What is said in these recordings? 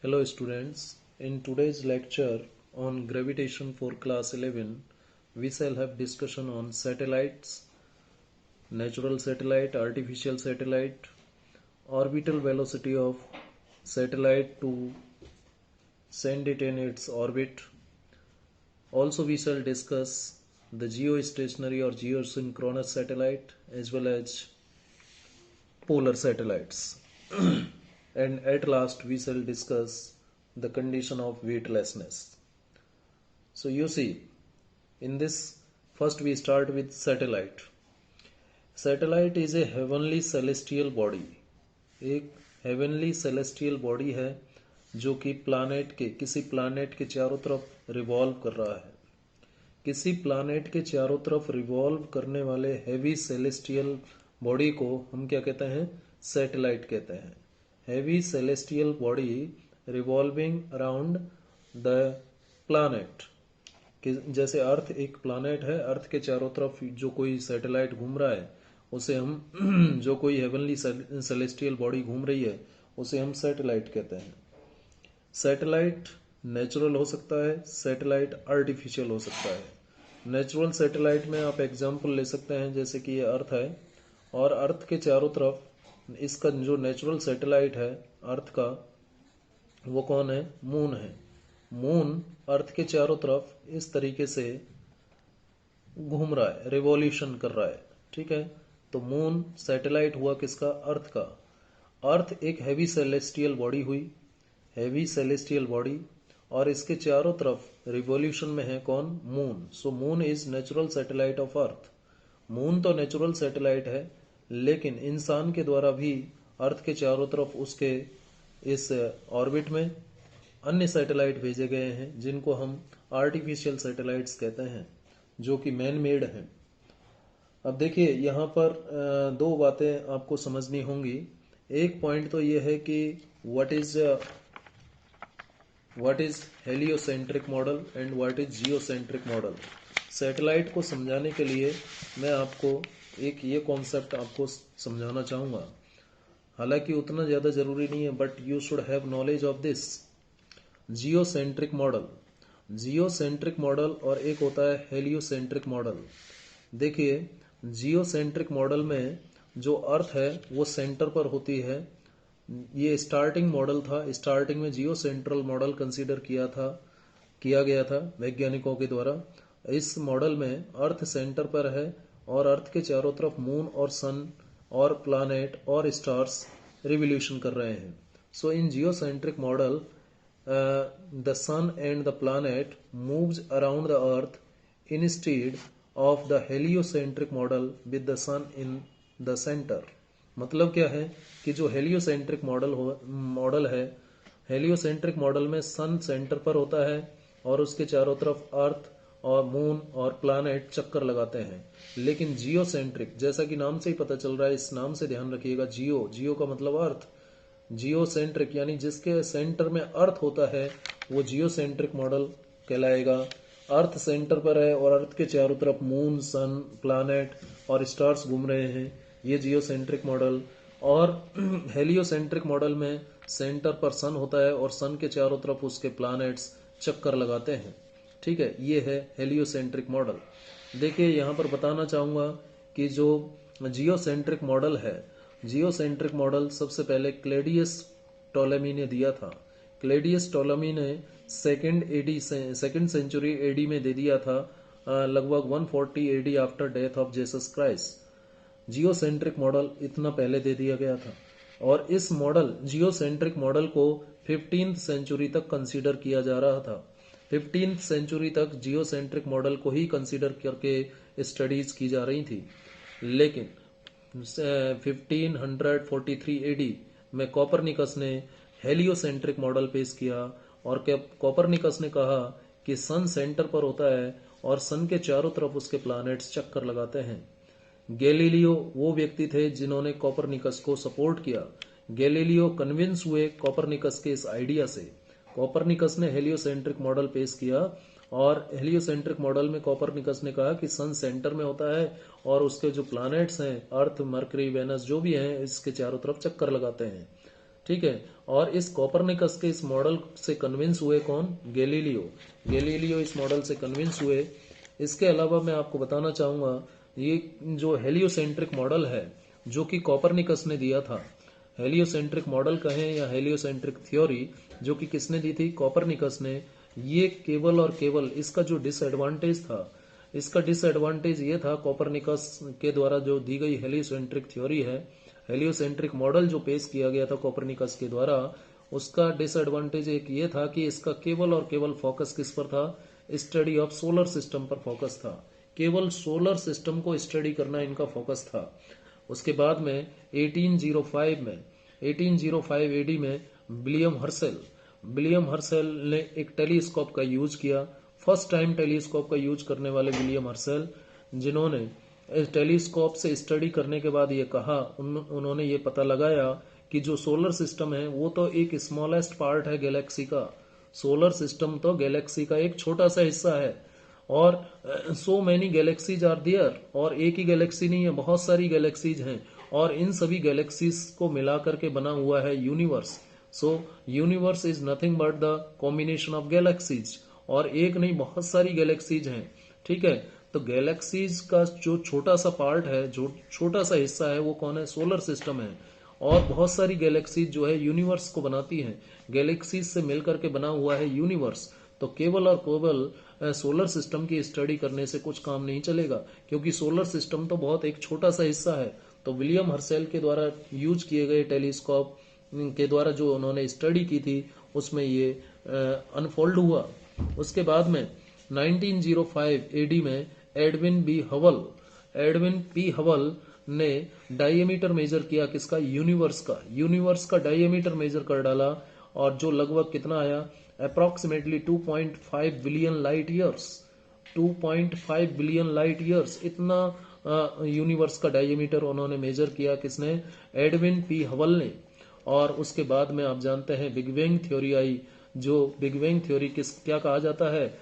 Hello students, in today's lecture on gravitation for class 11, we shall have discussion on satellites, natural satellite, artificial satellite, orbital velocity of satellite to send it in its orbit. Also we shall discuss the geostationary or geosynchronous satellite as well as polar satellites. And at last we shall discuss the condition of weightlessness. So you see, in this first we start with satellite. Satellite is a heavenly celestial body. एक heavenly celestial body है जो कि planet के किसी planet के चारों तरफ revolve कर रहा है. किसी planet के चारों तरफ revolve करने वाले heavy celestial body को हम क्या कहते हैं? Satellite कहते हैं. Heavy celestial body revolving around the planet. कि जैसे अर्थ एक प्लानेट है, अर्थ के चारों तरफ जो कोई सैटेलाइट घूम रहा है उसे हम जो कोई हेवनली सेलेस्टियल बॉडी घूम रही है उसे हम सैटेलाइट कहते हैं. सैटेलाइट नेचुरल हो सकता है, सैटेलाइट आर्टिफिशियल हो सकता है. नेचुरल सैटेलाइट में आप एग्जांपल ले सकते हैं जैसे कि ये अर्थ है और अर्थ के चारों तरफ इसका जो नेचुरल सैटेलाइट है अर्थ का वो कौन है? मून है. मून अर्थ के चारों तरफ इस तरीके से घूम रहा है, रिवॉल्यूशन कर रहा है. ठीक है, तो मून सैटेलाइट हुआ किसका? अर्थ का. अर्थ एक हैवी सेलेस्टियल बॉडी हुई, हैवी सेलेस्टियल बॉडी, और इसके चारों तरफ रिवॉल्यूशन में है कौन? Moon. So moon is natural satellite of earth. Moon तो नेचुरल सैटेलाइट है, लेकिन इंसान के द्वारा भी अर्थ के चारों तरफ उसके इस ऑर्बिट में अन्य सैटेलाइट भेजे गए हैं जिनको हम आर्टिफिशियल सैटेलाइट्स कहते हैं, जो कि मैन मेड हैं. अब देखिए यहाँ पर दो बातें आपको समझनी होंगी. एक पॉइंट तो ये है कि what is heliocentric model and what is geocentric model. Satellite को समझाने के लिए मैं आपको एक ये कॉन्सेप्ट आपको समझाना चाहूँगा. हालांकि उतना ज़्यादा ज़रूरी नहीं है, but you should have knowledge of this. Geocentric model, geocentric model और एक होता है हेलियोसेंट्रिक मॉडल. देखिए जियोसेंट्रिक मॉडल में जो अर्थ है वो सेंटर पर होती है. ये स्टार्टिंग मॉडल था. स्टार्टिंग में जियोसेंट्रल मॉडल कंसीडर किया गया था वैज्ञानिकों के द्वारा. इस मॉडल में अर्थ सेंटर पर है और अर्थ के चारों तरफ मून और सन और प्लानेट और स्टार्स रिवोल्यूशन कर रहे हैं. So in geocentric model the sun and the planet moves around the earth instead of the heliocentric model with the sun in the center. मतलब क्या है कि जो हेलियोसेंट्रिक मॉडल है, हेलियोसेंट्रिक मॉडल में सन सेंटर पर होता है और उसके चारों तरफ अर्थ और मून और प्लानेट चक्कर लगाते हैं. लेकिन जियोसेंट्रिक, जैसा कि नाम से ही पता चल रहा है, इस नाम से ध्यान रखिएगा, जियो का मतलब अर्थ. जियोसेंट्रिक यानी जिसके सेंटर में अर्थ होता है वो जियोसेंट्रिक मॉडल कहलाएगा. अर्थ सेंटर पर है और अर्थ के चारों तरफ मून, सन, प्लैनेट और स्टार्स घूम रहे हैं, ये जियोसेंट्रिक मॉडल. और हेलियोसेंट्रिक मॉडल में सेंटर पर सन होता है और सन के चारों तरफ उसके प्लैनेट्स चक्कर लगाते हैं. ठीक है, ये है हेलियोसेंट्रिक मॉडल. देखिए यहाँ पर बताना चाहूँगा कि जो जियोसेंट्रिक मॉडल है, जियोसेंट्रिक मॉडल सबसे पहले क्लेडियस टोलेमी ने दिया था. क्लेडियस टोलेमी ने सेकेंड सेंचुरी एडी में दे दिया था, लगभग 140 AD after death of Jesus Christ. Geocentric model इतना पहले दे दिया गया था और इस मॉडल जियोसेंट्रिक मॉडल को 15th सेंचुरी तक कंसीडर किया जा रहा था. 15th सेंचुरी तक जियोसेंट्रिक मॉडल को ही कंसीडर करके स्टडीज की जा रही थी. लेकिन 1543 एडी में कोपरनिकस ने हेलियोसेंट्रिक मॉडल पेश किया और कोपरनिकस ने कहा कि सन सेंटर पर होता है और सन के चारों तरफ उसके प्लैनेट्स चक्कर लगाते हैं. गैलीलियो वो व्यक्ति थे जिन्होंने कोपरनिकस को सपोर्ट किया. गैलीलियो कन्विंस हुए कोपरनिकस के इस आइडिया से. कोपरनिकस ने हेलियोसेंट्रिक मॉडल पेश किया और हेलियोसेंट्रिक मॉडल में कोपरनिकस ने कहा कि सन सेंटर में होता है और उसके जो प्लैनेट्स हैं, अर्थ, मरकरी, वेनस जो भी हैं, इसके चारों तरफ चक्कर लगाते हैं. ठीक है, और इस कोपरनिकस के इस मॉडल से कन्विंस हुए कौन? गैलीलियो। गैलीलियो इस मॉडल से कन्विंस हुए। इसके अलावा मैं आपको बताना चाहूंगा ये जो हेलियोसेंट्रिक मॉडल है जो कि कोपरनिकस ने दिया था, हेलियोसेंट्रिक मॉडल कहें या हेलियोसेंट्रिक थ्योरी, जो कि किसने दी थी? कोपरनिकस ने। ये केवल और केवल इसका जो डिसएडवांटेज था, इसका डिसएडवांटेज ये था कोपरनिकस के द्वारा जो दी गई हेलियोसेंट्रिक थ्योरी है, हेलियोसेंट्रिक मॉडल जो पेश किया गया था कोपरनिकस के द्वारा, उसका डिसएडवांटेज एक ये था कि इसका केवल और केवल फोकस किस पर था? स्टडी ऑफ सोलर सिस्टम पर फोकस था। केवल सोलर सिस्टम को स्टडी करना इनका फोकस था। उसके बाद में 1805 एडी में विलियम हर्सेल ने एक टेलीस्कोप का यूज किया। फर्स्ट टाइम टेलीस्कोप का यूज करने वाले विलियम हर्सेल, जिन्होंने इस टेलीस्कोप से स्टडी करने के बाद ये कहा, उन्होंने ये पता लगाया कि जो सोलर सिस्टम है वो तो एक स्मॉलेस्ट पार्ट है गैलेक्सी का। सोलर सिस्टम तो गैलेक्सी का एक छोटा सा हिस्सा है और so many galaxies are there, और एक ही गैलेक्सी नहीं है, बहुत सारी गैलेक्सीज हैं और इन सभी गैलेक्सीज को मिलाकर के बना हुआ है universe. So universe is nothing but the combination of galaxies, और एक नहीं बहुत सारी गैलेक्सीज हैं। ठीक है, तो गैलेक्सीज का जो छोटा सा पार्ट है, जो छोटा सा हिस्सा है, वो कौन है? सोलर सिस्टम है। और बहुत सारी गैलेक्सीज जो है यूनिवर्स को बनाती हैं। गैलेक्सीज से मिलकर के बना हुआ है यूनिवर्स। तो केवल और केवल सोलर सिस्टम की स्टडी करने से कुछ काम नहीं चलेगा, क्योंकि सोलर सिस्टम तो बहुत एक छोटा सा हिस्सा है। तो विलियम हर्सेल के द्वारा यूज किए गए टेलीस्कोप के द्वारा जो उन्होंने स्टडी की थी उसमें ये अनफोल्ड हुआ। उसके बाद में 1905 एडी में एडविन पी हवल ने डायमीटर मेजर किया किसका? यूनिवर्स का डायमीटर मेजर कर डाला, और जो लगभग कितना आया? Approximately 2.5 billion light years. 2.5 billion light years इतना यूनिवर्स का डायमीटर उन्होंने मेजर किया। किसने? एडविन पी हवल ने। और उसके बाद में आप जानते हैं बिग बैंग थ्योरी आई, जो बिग बैंग थ्योरी क्या कहा जाता है?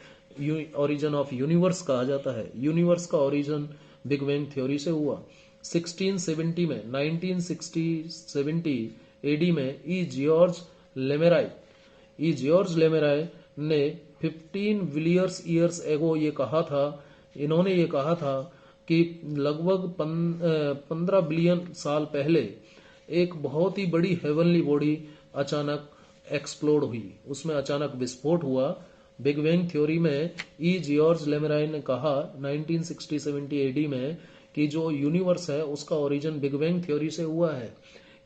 ओरिजिन ऑफ यूनिवर्स कहा जाता है। यूनिवर्स का ओरिजिन बिग बैंग थ्योरी से हुआ। 1970 एडी में ई जॉर्ज लेमेराय ने 15 बिलियन ईयर्स एगो ये कहा था, इन्होंने ये कहा था कि लगभग 15 बिलियन साल पहले एक बहुत ही बड़ी हेवनली बॉडी अचानक एक्सप्लोड हुई, उसमें अचानक विस्फोट हुआ। बिग बैंग थ्योरी में ई जॉर्ज लेमेराय ने कहा 1960-70 एडी में कि जो यूनिवर्स है उसका ओरिजिन बिग बैंग थ्योरी से हुआ है।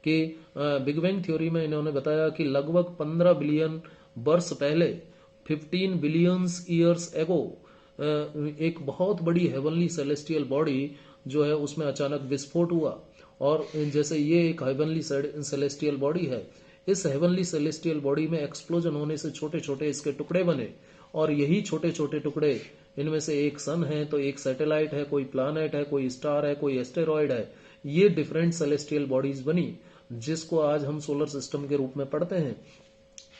कि बिग बैंग थ्योरी में इन्होंने बताया कि लगभग 15 बिलियन वर्ष पहले 15 बिलियन ईयर्स एगो एक बहुत बड़ी हेवनली सेलेस्टियल बॉडी जो है उसमें अचानक विस्फोट हुआ। और जैसे ये एक हेवनली सेलेस्टियल बॉडी है, इस हेवनली सेलेस्टियल बॉडी में एक्सप्लोजन होने से छोटे छोटे इसके टुकड़े बने, और यही छोटे छोटे टुकड़े, इनमें से एक सन है, तो एक सैटेलाइट है, कोई प्लैनेट है, कोई स्टार है, कोई एस्टेरॉयड है। ये डिफरेंट सेलेस्टियल बॉडीज बनी, जिसको आज हम सोलर सिस्टम के रूप में पढ़ते हैं।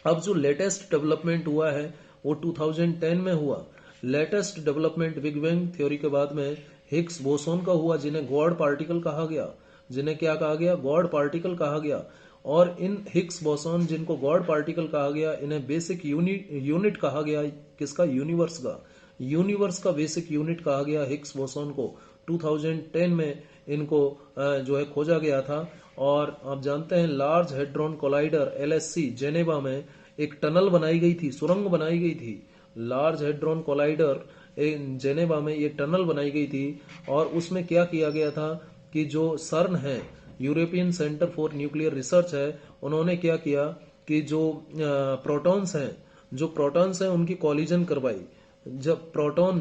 अब जो लेटेस्ट डेवलपमेंट हुआ है वो 2010 में हुआ। Latest development big bang theory के बाद में हिग्स बोसोन का हुआ, जिन्हें गॉड पार्टिकल कहा गया। जिन्हें क्या कहा गया? गॉड पार्टिकल कहा गया। और इन हिग्स बोसोन जिनको गॉड पार्टिकल कहा गया, इन्हें बेसिक यूनिट कहा गया। किसका? यूनिवर्स का। यूनिवर्स का बेसिक यूनिट कहा गया हिग्स बोसोन को। 2010 में इनको जो है खोजा गया था। और आप जानते हैं large hadron collider LHC Geneva में एक टनल बनाई गई थी, सुरंग बनाई गई थी। लार्ज हेड्रॉन कोलाइडर जेनेवा में ये टनल बनाई गई थी। और उसमें क्या किया गया था कि जो सर्न है, European centre for nuclear research है, उन्होंने क्या किया कि जो प्रोटॉन्स हैं उनकी कॉलिजन करवाई। जब प्रोटॉन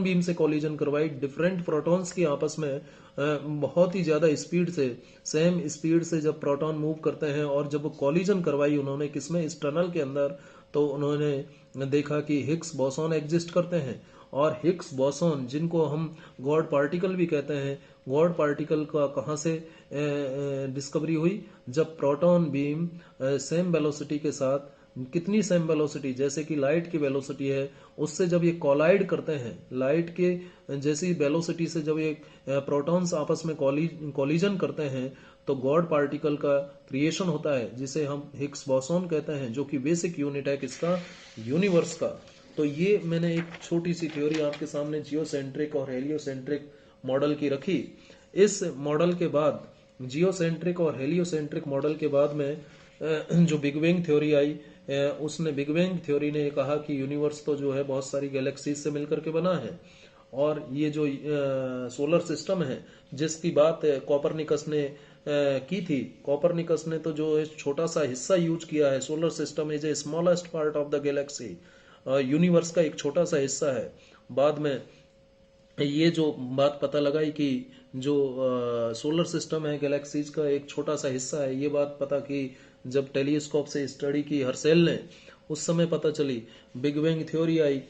बीम से कॉलिजन करवाई, डिफरेंट प्रोटॉन्स की आपस में बहुत ही ज्यादा स्पीड से, सेम स्पीड से जब प्रोटॉन मूव करते हैं, और जब कॉलिजन करवाई उन्होंने किसमें? इस टनल के अंदर, तो उन्होंने देखा कि हिग्स बोसॉन एग्जिस्ट करते हैं। और हिग्स बोसॉन जिनको हम गॉड पार्टिकल भी कहते हैं, गॉड पार्टिकल का कहां से डिस्कवरी हुई? जब प्रोटॉन बीम सेम वेलोसिटी के साथ, कितनी सेम वेलोसिटी? जैसे कि लाइट की वेलोसिटी है, उससे जब ये कोलाइड करते हैं, लाइट के जैसी वेलोसिटी से जब ये प्रोटॉन्स आपस में कॉलिजन करते हैं, तो गॉड पार्टिकल का क्रिएशन होता है जिसे हम हिग्स बोसॉन कहते हैं, जो कि बेसिक यूनिट है किसका, यूनिवर्स का। तो ये मैंने एक छोटी सी थ्योरी आपके सामने जियोसेंट्रिक और हेलियोसेंट्रिक मॉडल की रखी। इस मॉडल के बाद, जियोसेंट्रिक और हेलियोसेंट्रिक मॉडल के बाद में जो बिग बैंग थ्योरी आई, उसने बिग बैंग थ्योरी ने कहा कि यूनिवर्स तो जो है बहुत सारी गैलेक्सीज से मिलकर के बना है, और ये जो सोलर सिस्टम है जिसकी बात कॉपरनिकस ने की थी, कॉपरनिकस ने तो जो छोटा सा हिस्सा यूज किया है, solar system is a smallest part of the Galaxy, universe का एक छोटा सा हिस्सा है। बाद में ये जो बात पता लगाई कि जो सोलर सिस्टम है गैलेक्सीज का एक छोटा सा हिस्सा है, ये बात पता की जब टेलीस्कोप से स्टडी की हर्सेल ने, उस समय पता चली। बिग बैंग थ्योरी आई,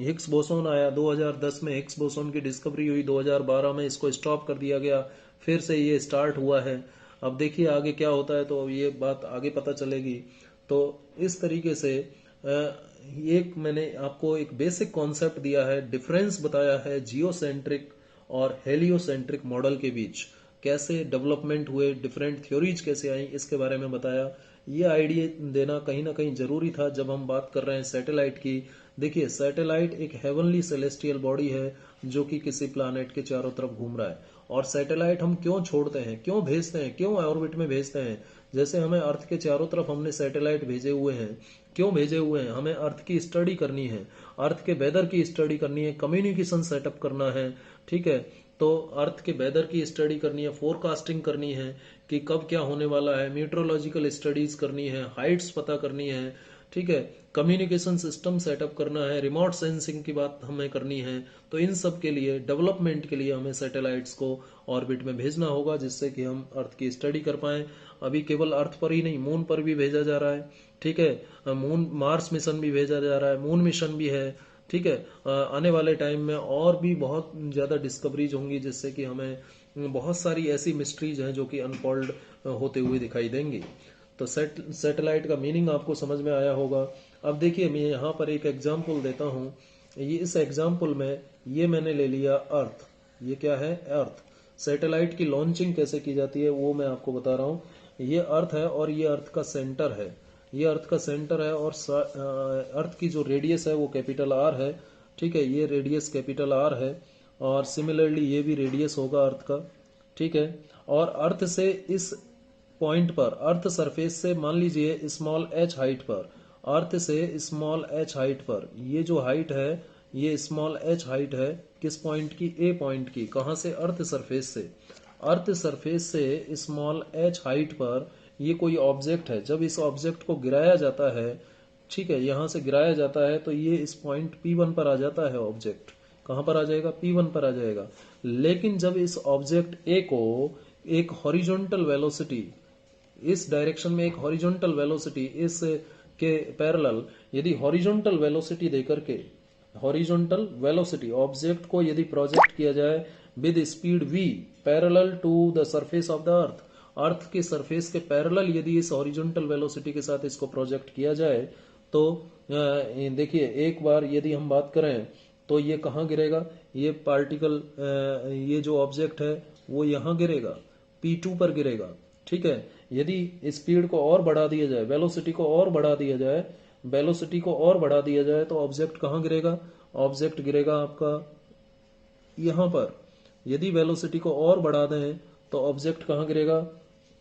हिग्स बोसोन आया 2010 में, हिग्स बोसोन की डिस्कवरी हुई 2012 में, इसको स्टॉप कर दिया गया, फिर से ये स्टार्ट हुआ है। अब देखिए आगे क्या होता है, तो ये बात आगे पता चलेगी। तो इस तरीके से एक मैंने आपको एक बेसिक कॉन्सेप्ट दिया है, डिफरेंस बताया है जियोसेंट्रिक और हेलियोसेंट्रिक मॉडल के बीच, कैसे डेवलपमेंट हुए, डिफरेंट थ्योरीज कैसे आई, इसके बारे में बताया। ये आइडिया देना कहीं ना कहीं जरूरी था जब हम बात कर रहे हैं सैटेलाइट की। देखिए सैटेलाइट एक हेवनली सेलेस्टियल बॉडी है जो कि किसी प्लैनेट के चारों तरफ घूम रहा है। और सैटेलाइट हम क्यों छोड़ते हैं, क्यों भेजते हैं, क्यों ऑर्बिट में भेजते हैं? जैसे हमें अर्थ के चारों तरफ हमने सैटेलाइट भेजे हुए हैं, क्यों भेजे हुए हैं? हमें अर्थ की स्टडी करनी है, अर्थ के वेदर की स्टडी करनी है, कम्युनिकेशन सेटअप करना है, ठीक है। तो अर्थ के वेदर की स्टडी करनी है, फोरकास्टिंग करनी है कि कब क्या होने वाला है, मीटरोलॉजिकल स्टडीज करनी है, हाइट्स पता करनी है, ठीक है, कम्युनिकेशन सिस्टम सेटअप करना है, रिमोट सेंसिंग की बात हमें करनी है। तो इन सब के लिए, डेवलपमेंट के लिए हमें सैटेलाइट्स को ऑर्बिट में भेजना होगा जिससे कि हम अर्थ की स्टडी कर पाएं। अभी केवल अर्थ पर ही नहीं, मून पर भी भेजा जा रहा है, ठीक है, मून मार्स मिशन भी भेजा जा रहा है, मून मिशन भी है, ठीक है। आने वाले टाइम में और भी बहुत ज़्यादा डिस्कवरीज होंगी जिससे कि हमें बहुत सारी ऐसी मिस्ट्रीज हैं जो कि अनफोल्ड होते हुए दिखाई देंगी। तो सैटेलाइट का मीनिंग आपको समझ में आया होगा। अब देखिए मैं यहाँ पर एक एग्जाम्पल देता हूँ। ये इस एग्जाम्पल में ये मैंने ले लिया अर्थ, ये क्या है, अर्थ। सैटेलाइट की लॉन्चिंग कैसे की जाती है वो मैं आपको बता रहा हूँ। ये अर्थ है और ये अर्थ का सेंटर है, ये अर्थ का सेंटर है, और अर्थ की जो रेडियस है वो कैपिटल आर है, ठीक है, ये रेडियस कैपिटल आर है, और सिमिलरली ये भी रेडियस होगा अर्थ का, ठीक है। और अर्थ से इस पॉइंट पर, अर्थ सरफेस से मान लीजिए स्मॉल एच हाइट पर, अर्थ से स्मॉल एच हाइट पर, ये जो हाइट है ये स्मॉल एच हाइट है, किस पॉइंट की, ए पॉइंट की। कहां से, अर्थ सरफेस से। अर्थ सरफेस से स्मॉल एच हाइट पर ये कोई ऑब्जेक्ट है, जब इस ऑब्जेक्ट को गिराया जाता है, ठीक है, यहां से गिराया जाता है तो ये इस पॉइंट P1 पर आ जाता है ऑब्जेक्ट। कहां पर आ जाएगा, P1 पर आ जाएगा। लेकिन जब इस ऑब्जेक्ट ए को एक हॉरिजॉन्टल वेलोसिटी, इस डायरेक्शन में एक हॉरिजॉन्टल वेलोसिटी इस के पैरेलल, यदि हॉरिजॉन्टल वेलोसिटी देकर के, हॉरिजॉन्टल वेलोसिटी ऑब्जेक्ट को यदि प्रोजेक्ट किया जाए with speed v parallel to the surface of the earth, earth के सरफेस के पैरेलल यदि इस हॉरिजॉन्टल वेलोसिटी के साथ इसको प्रोजेक्ट किया जाए तो देखिए एक बार यदि हम बात करें तो ये कहाँ गिरेगा, ये पार्टिकल, ये जो ऑब्जेक्ट है वो यहाँ गिरेगा, P2 पर गिरेगा, ठीक है। यदि स्पीड को और बढ़ा दिया जाए, वेलोसिटी को और बढ़ा दिया जाए, वेलोसिटी को और बढ़ा दिया जाए तो ऑब्जेक्ट कहाँ गिरेगा, ऑब्जेक्ट गिरेगा आपका यहाँ पर। यदि वेलोसिटी को और बढ़ा दें तो ऑब्जेक्ट कहाँ गिरेगा,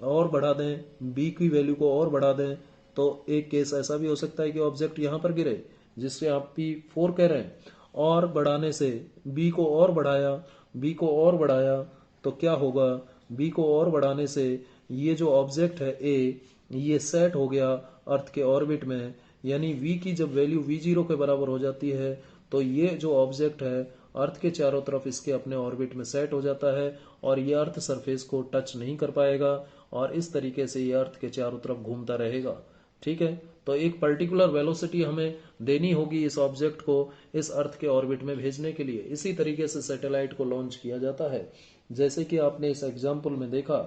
और बढ़ा दें, b की वैल्यू को और बढ़ा दें तो एक केस ऐसा भी हो सकता है कि ऑब्जेक्ट यहाँ पर गिरे, जिससे आप P4 कह रहे हैं। और बढ़ाने से b को और बढ़ाया, b को और बढ़ाया तो क्या होगा, b को और बढ़ाने से ये जो ऑब्जेक्ट है a, ये सेट हो गया अर्थ के ऑर्बिट में। यानी v की जब वैल्यू v0 के बराबर हो जाती है तो ये जो ऑब्जेक्ट है अर्थ के चारों तरफ इसके अपने ऑर्बिट में सेट हो जाता है, और ये अर्थ सरफेस को टच नहीं कर पाएगा, और इस तरीके से ये अर्थ के चारों तरफ घूमता रहेगा, ठीक है। तो एक पर्टिकुलर वेलोसिटी हमें देनी होगी इस ऑब्जेक्ट को इस अर्थ के ऑर्बिट में भेजने के लिए। इसी तरीके से सैटेलाइट को लॉन्च किया जाता है, जैसे कि आपने इस एग्जाम्पल में देखा।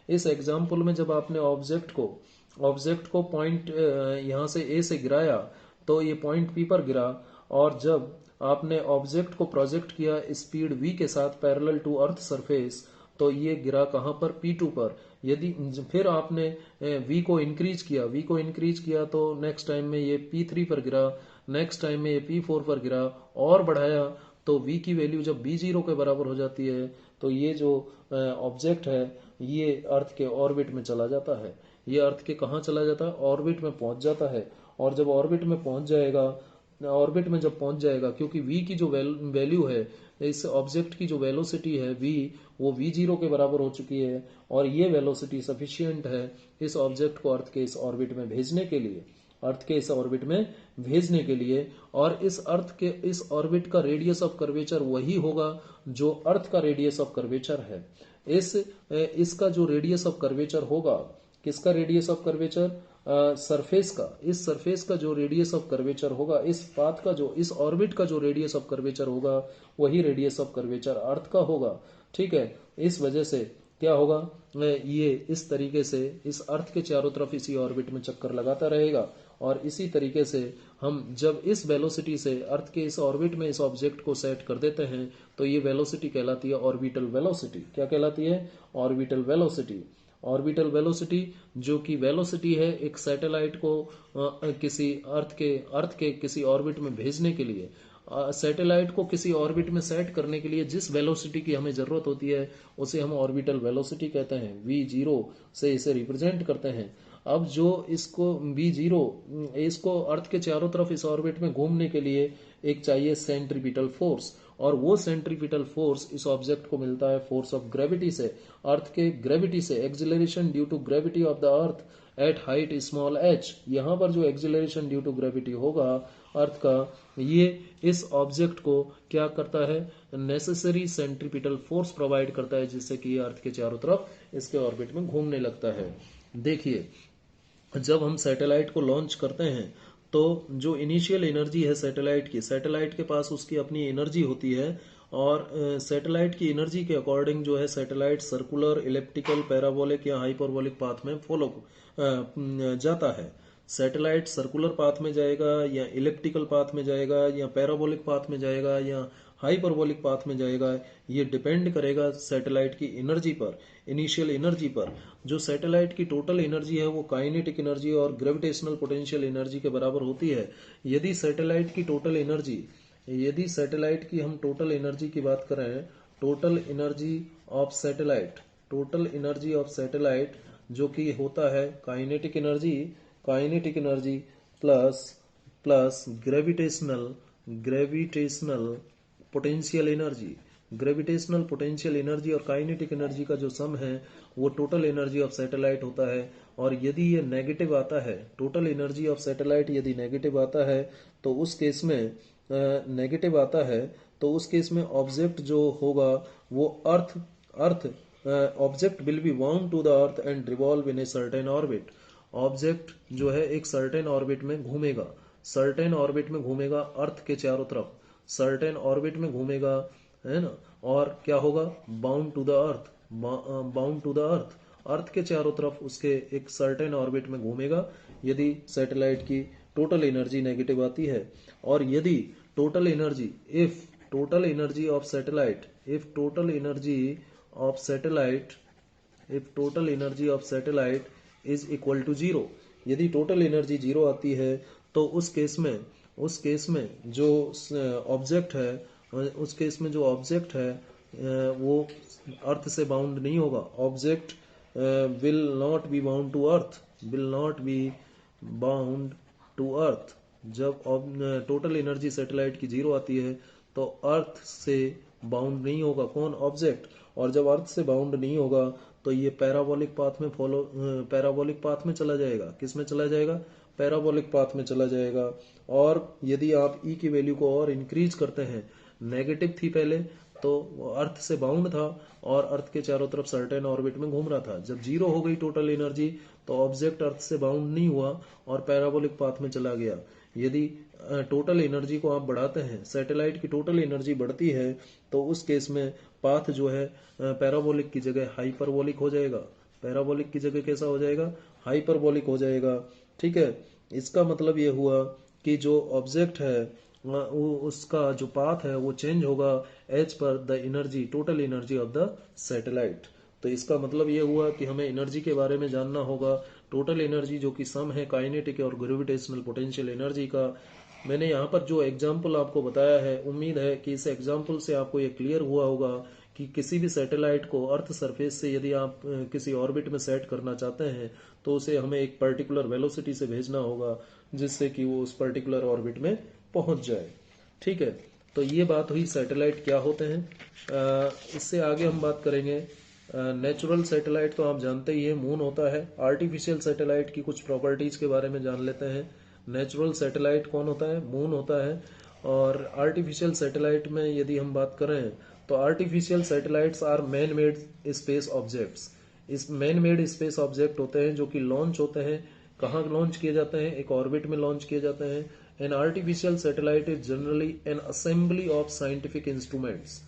इस एग्जाम्पल में जब आपने ऑब्जेक्ट को पॉइंट यहाँ से ए से गिराया तो ये पॉइंट पी पर गिरा, और जब आपने ऑब्जेक्ट को प्रोजेक्ट किया स्पीड v के साथ पैरेलल टू अर्थ सरफेस तो ये गिरा कहाँ पर, P2 पर। यदि फिर आपने V को इंक्रीज किया तो नेक्स्ट टाइम में ये P3 पर गिरा, नेक्स्ट टाइम में ये P4 पर गिरा, और बढ़ाया तो V की वैल्यू जब B0 के बराबर हो जाती है तो ये जो ऑब्जेक्ट है ये अर्थ के ऑर्बिट में चला जाता है। ये अर्थ के कहाँ चला जाता है, ऑर्बिट में पहुंच जाता है। और जब ऑर्बिट में पहुंच जाएगा, ऑर्बिट में जब पहुंच जाएगा, क्योंकि V की जो वैल्यू है, इस ऑब्जेक्ट की जो वेलोसिटी है V, वो V0 के बराबर हो चुकी है, और ये वेलोसिटी सफिशियंट है इस ऑब्जेक्ट को अर्थ के इस ऑर्बिट में भेजने के लिए, अर्थ के इस ऑर्बिट में भेजने के लिए। और इस अर्थ के इस ऑर्बिट का रेडियस ऑफ कर्वेचर वही होगा जो अर्थ का रेडियस ऑफ कर्वेचर है। इसका जो रेडियस ऑफ कर्वेचर होगा, किसका रेडियस ऑफ कर्वेचर, सरफेस का, इस सरफेस का जो रेडियस ऑफ कर्वेचर होगा, इस पाथ का जो, इस ऑर्बिट का जो रेडियस ऑफ कर्वेचर होगा, वही रेडियस ऑफ कर्वेचर अर्थ का होगा। ठीक है, इस वजह से क्या होगा, ये इस तरीके से इस अर्थ के चारों तरफ इसी ऑर्बिट में चक्कर लगाता रहेगा। और इसी तरीके से हम जब इस वेलोसिटी से अर्थ के इस ऑर्बिट में इस ऑब्जेक्ट को सेट कर देते हैं तो ये वेलोसिटी कहलाती है ऑर्बिटल वेलोसिटी। क्या कहलाती है, ऑर्बिटल वेलोसिटी। ऑर्बिटल वेलोसिटी जो कि वेलोसिटी है एक सैटेलाइट को किसी अर्थ के किसी ऑर्बिट में भेजने के लिए, सैटेलाइट को किसी ऑर्बिट में सेट करने के लिए जिस वेलोसिटी की हमें जरूरत होती है उसे हम ऑर्बिटल वेलोसिटी कहते हैं। V0 से इसे रिप्रेजेंट करते हैं। अब जो इसको V0, इसको अर्थ के चारों तरफ इस ऑर्बिट में घूमने के लिए एक चाहिए सेंट्रीपिटल फोर्स, और वो सेंट्रीपिटल फोर्स इस ऑब्जेक्ट को मिलता है फोर्स ऑफ ग्रेविटी से, अर्थ के ग्रेविटी से, acceleration due to gravity of the earth at height small h। यहाँ पर जो एक्सिलरेशन ड्यू टू ग्रेविटी होगा अर्थ का, ये इस ऑब्जेक्ट को क्या करता है, नेसेसरी सेंट्रीपिटल फोर्स प्रोवाइड करता है, जिससे कि ये अर्थ के चारों तरफ इसके ऑर्बिट में घूमने लगता है। देखिए, जब हम सैटेलाइट को लॉन्च करते हैं तो जो इनिशियल एनर्जी है सैटेलाइट की, सैटेलाइट के पास उसकी अपनी एनर्जी होती है, और सैटेलाइट की एनर्जी के अकॉर्डिंग जो है सैटेलाइट सर्कुलर, इलेप्टिकल, पैराबोलिक या हाइपरबोलिक पाथ में फॉलो जाता है। सैटेलाइट सर्कुलर पाथ में जाएगा या इलेप्टिकल पाथ में जाएगा या पैराबोलिक पाथ में जाएगा या हाइपरबोलिक पाथ में जाएगा, ये डिपेंड करेगा सैटेलाइट की एनर्जी पर, इनिशियल एनर्जी पर। जो सैटेलाइट की टोटल एनर्जी है वो काइनेटिक एनर्जी और ग्रेविटेशनल पोटेंशियल एनर्जी के बराबर होती है। यदि सैटेलाइट की टोटल एनर्जी, यदि सैटेलाइट की हम टोटल एनर्जी की बात करें, total energy of satellite, total energy of satellite जो कि होता है kinetic energy, kinetic energy plus plus gravitational potential energy, gravitational potential energy और काइनेटिक एनर्जी का जो सम है वो टोटल एनर्जी ऑफ सैटेलाइट होता है। और यदि ये नेगेटिव आता है, टोटल एनर्जी ऑफ सैटेलाइट यदि नेगेटिव आता है तो उस केस में नेगेटिव आता है तो उस केस में ऑब्जेक्ट जो होगा वो earth object will be bound to the earth and revolve in a certain orbit. Object जो है एक सर्टेन ऑर्बिट में घूमेगा, सर्टेन ऑर्बिट में घूमेगा अर्थ के चारों तरफ, सर्टेन ऑर्बिट में घूमेगा, है ना। और क्या होगा, bound to the earth, bound to the earth, earth के चारों तरफ उसके एक सर्टेन ऑर्बिट में घूमेगा यदि सैटेलाइट की टोटल एनर्जी नेगेटिव आती है। और यदि total energy, if total energy of satellite, if total energy of satellite, if total energy of satellite is equal to zero, यदि टोटल एनर्जी जीरो आती है तो उस केस में जो ऑब्जेक्ट है, उस केस में जो ऑब्जेक्ट है वो अर्थ से बाउंड नहीं होगा। Object will not be bound to earth, will not be bound to earth. जब टोटल एनर्जी सैटेलाइट की जीरो आती है तो अर्थ से बाउंड नहीं होगा, कौन, ऑब्जेक्ट। और जब अर्थ से बाउंड नहीं होगा तो ये पैराबोलिक पाथ में पैराबोलिक पाथ में चला जाएगा। किस में चला जाएगा, पैराबोलिक पाथ में चला जाएगा। और यदि आप ई की वैल्यू को और इंक्रीज करते हैं, नेगेटिव थी पहले तो अर्थ से बाउंड था और अर्थ के चारों तरफ सर्टेन ऑर्बिट में घूम रहा था, जब जीरो हो गई टोटल एनर्जी तो ऑब्जेक्ट अर्थ से बाउंड नहीं हुआ और पैराबोलिक पाथ में चला गया। यदि टोटल एनर्जी को आप बढ़ाते हैं, सैटेलाइट की टोटल एनर्जी बढ़ती है तो उस केस में पाथ जो है पैराबोलिक की जगह हाइपरबोलिक हो जाएगा। पैराबोलिक की जगह कैसा हो जाएगा, हाइपरबोलिक हो जाएगा। ठीक है, इसका मतलब ये हुआ कि जो ऑब्जेक्ट है उसका जो पाथ है वो चेंज होगा as per the energy, total energy of the satellite. तो इसका मतलब ये हुआ कि हमें एनर्जी के बारे में जानना होगा। टोटल एनर्जी जो कि सम है काइनेटिक और ग्रेविटेशनल पोटेंशियल एनर्जी का। मैंने यहाँ पर जो एग्जाम्पल आपको बताया है, उम्मीद है कि इस एग्जाम्पल से आपको ये क्लियर हुआ होगा कि किसी भी सैटेलाइट को अर्थ सरफेस से यदि आप किसी ऑर्बिट में सेट करना चाहते हैं तो उसे हमें एक पर्टिकुलर वेलोसिटी से भेजना होगा जिससे कि वो उस पर्टिकुलर ऑर्बिट में पहुंच जाए। ठीक है, तो ये बात हुई सैटेलाइट क्या होते हैं। इससे आगे हम बात करेंगे। नेचुरल सैटेलाइट तो आप जानते ही हैं, मून होता है। आर्टिफिशियल सैटेलाइट की कुछ प्रॉपर्टीज के बारे में जान लेते हैं। नेचुरल सैटेलाइट कौन होता है? मून होता है। और आर्टिफिशियल सैटेलाइट में यदि हम बात करें तो artificial satellites are man made space objects. इस मैन मेड स्पेस ऑब्जेक्ट होते हैं जो कि लॉन्च होते हैं। कहाँ लॉन्च किए जाते हैं? एक ऑर्बिट में लॉन्च किए जाते हैं। An artificial satellite is generally N assembly of scientific instruments.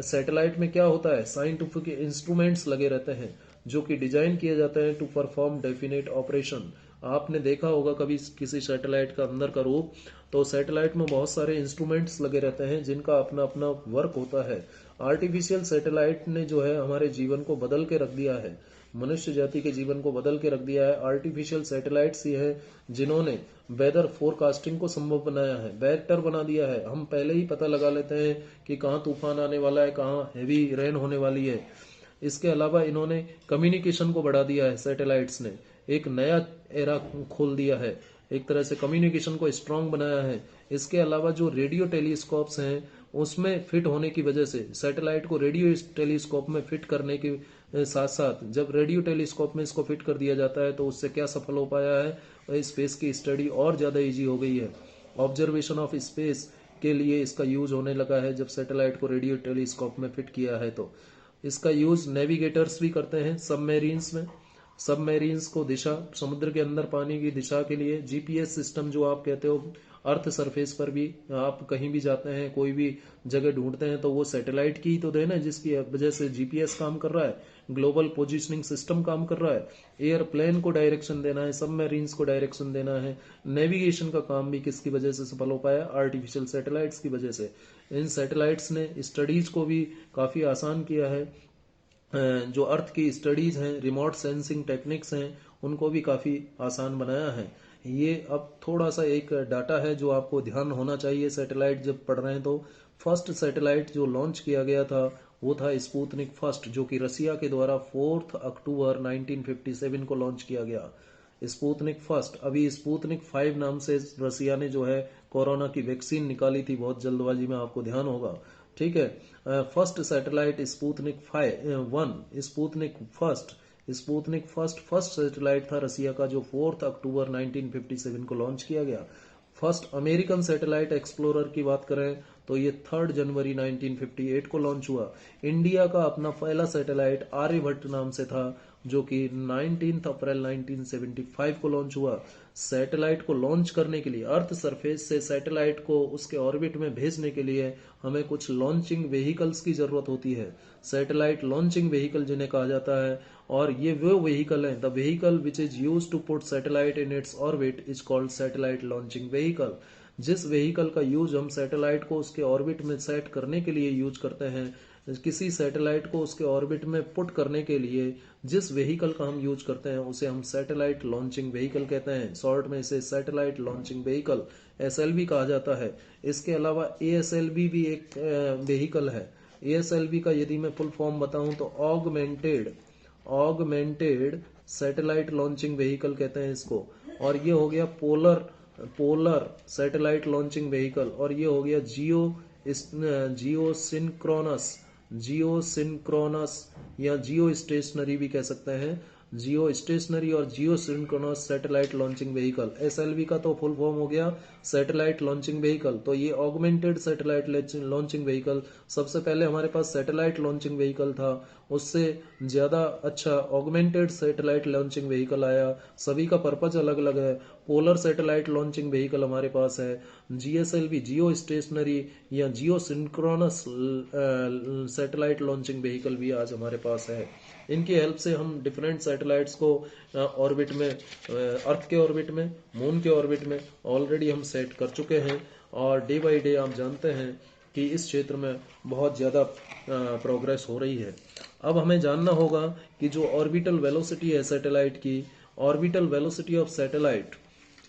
Satellite में क्या होता है? साइंटिफिक इंस्ट्रूमेंट्स लगे रहते हैं जो कि डिजाइन किए जाते हैं टू परफॉर्म डेफिनेट ऑपरेशन। आपने देखा होगा कभी किसी सैटेलाइट का अंदर का रूप, तो सैटेलाइट में बहुत सारे इंस्ट्रूमेंट्स लगे रहते हैं जिनका अपना अपना वर्क होता है। आर्टिफिशियल सैटेलाइट ने जो है हमारे जीवन को बदल के रख दिया है, मनुष्य जाति के जीवन को बदल के रख दिया है। आर्टिफिशियल सैटेलाइट्स ही हैं जिन्होंने वेदर फोरकास्टिंग को संभव बनाया है, वेक्टर बना दिया है। हम पहले ही पता लगा लेते हैं कि कहाँ तूफान आने वाला है, कहाँ हैवी रेन होने वाली है। इसके अलावा इन्होंने कम्युनिकेशन को बढ़ा दिया है। सैटेलाइट्स ने एक नया एरा खोल दिया है, एक तरह से कम्युनिकेशन को स्ट्रांग बनाया है। इसके अलावा जो रेडियो टेलीस्कोप्स हैं उसमें फिट होने की वजह से, सैटेलाइट को रेडियो टेलीस्कोप में फिट करने के साथ साथ जब रेडियो टेलीस्कोप में इसको फिट कर दिया जाता है तो उससे क्या सफल हो पाया है? स्पेस की स्टडी और ज्यादा इजी हो गई है। ऑब्जर्वेशन ऑफ स्पेस के लिए इसका यूज होने लगा है जब सैटेलाइट को रेडियो टेलीस्कोप में फिट किया है। तो इसका यूज नेविगेटर्स भी करते हैं सबमेरीन्स में। सबमेरीन्स को दिशा, समुद्र के अंदर पानी की दिशा के लिए जीपीएस सिस्टम जो आप कहते हो, अर्थ सरफेस पर भी आप कहीं भी जाते हैं, कोई भी जगह ढूंढते हैं तो वो सैटेलाइट की ही तो देन है जिसकी वजह से जीपीएस काम कर रहा है, ग्लोबल पोजिशनिंग सिस्टम काम कर रहा है। एयरप्लेन को डायरेक्शन देना है, सबमरीन्स को डायरेक्शन देना है। नेविगेशन का काम भी किसकी वजह से सफल हो पाया? आर्टिफिशियल सैटेलाइट्स की वजह से। इन सैटेलाइट्स ने स्टडीज को भी काफी आसान किया है। जो अर्थ की स्टडीज हैं, रिमोट सेंसिंग टेक्निक्स हैं, उनको भी काफी आसान बनाया है। ये अब थोड़ा सा एक डाटा है जो आपको ध्यान होना चाहिए सैटेलाइट जब पढ़ रहे हैं तो। फर्स्ट सैटेलाइट जो लॉन्च किया गया था वो था स्पुतनिक फर्स्ट, जो कि रसिया के द्वारा 4 अक्टूबर 1957 को लॉन्च किया गया। Sputnik first. अभी स्पुतनिक 5 नाम से रसिया ने जो है कोरोना की वैक्सीन निकाली थी बहुत जल्दबाजी में, आपको ध्यान होगा। ठीक है, first satellite Sputnik 1, Sputnik first satellite था रसिया का जो 4 अक्टूबर 1957 को लॉन्च किया गया। फर्स्ट अमेरिकन सैटेलाइट एक्सप्लोरर की बात करें तो ये 3 जनवरी 1958 को लॉन्च हुआ। इंडिया का अपना पहला सैटेलाइट आर्यभट्ट नाम से था जो कि 19 अप्रैल 1975 को लॉन्च हुआ। सैटेलाइट को लॉन्च करने के लिए, अर्थ सरफेस से सैटेलाइट को उसके ऑर्बिट में भेजने के लिए हमें कुछ लॉन्चिंग व्हीकल्स की जरूरत होती है। सैटेलाइट लॉन्चिंग व्हीकल जिन्हें कहा जाता है, और ये वो व्हीकल है, the vehicle which is use to put satellite in its orbit is called satellite launching vehicle. जिस व्हीकल का यूज हम सैटेलाइट को उसके ऑर्बिट में सेट करने के लिए यूज करते हैं, किसी सैटेलाइट को उसके ऑर्बिट में पुट करने के लिए जिस व्हीकल का हम यूज करते हैं उसे हम सैटेलाइट लॉन्चिंग व्हीकल कहते हैं। शॉर्ट में इसे सैटेलाइट लॉन्चिंग व्हीकल, एसएलवी कहा जाता है। इसके अलावा एएसएलवी भी एक व्हीकल है। एएसएलवी का यदि मैं फुल फॉर्म बताऊं तो ऑगमेंटेड सैटेलाइट लॉन्चिंग व्हीकल कहते हैं इसको। और ये हो गया पोलर सैटेलाइट लॉन्चिंग व्हीकल। और ये हो गया जियो या जियो स्टेशनरी भी कह सकते हैं। जियो स्टेशनरी और geosynchronous satellite launching vehicle. SLV का तो फुल फॉर्म हो गया सैटेलाइट लॉन्चिंग व्हीकल। तो ये ऑगमेंटेड सैटेलाइट लॉन्चिंग व्हीकल, सबसे पहले हमारे पास सैटेलाइट लॉन्चिंग व्हीकल था, उससे ज्यादा अच्छा ऑगमेंटेड सैटेलाइट लॉन्चिंग व्हीकल आया। सभी का पर्पज अलग अलग है। पोलर सैटेलाइट लॉन्चिंग व्हीकल हमारे पास है। जीएसएलवी, जियो स्टेशनरी या जियो सिंक्रोनस सैटेलाइट लॉन्चिंग व्हीकल भी आज हमारे पास है। इनकी हेल्प से हम डिफरेंट सैटेलाइट्स को ऑर्बिट में, अर्थ के ऑर्बिट में, मून के ऑर्बिट में ऑलरेडी हम सेट कर चुके हैं। और डे बाय डे आप जानते हैं कि इस क्षेत्र में बहुत ज़्यादा प्रोग्रेस हो रही है। अब हमें जानना होगा कि जो ऑर्बिटल वेलोसिटी है सैटेलाइट की, ऑर्बिटल वेलोसिटी ऑफ सैटेलाइट,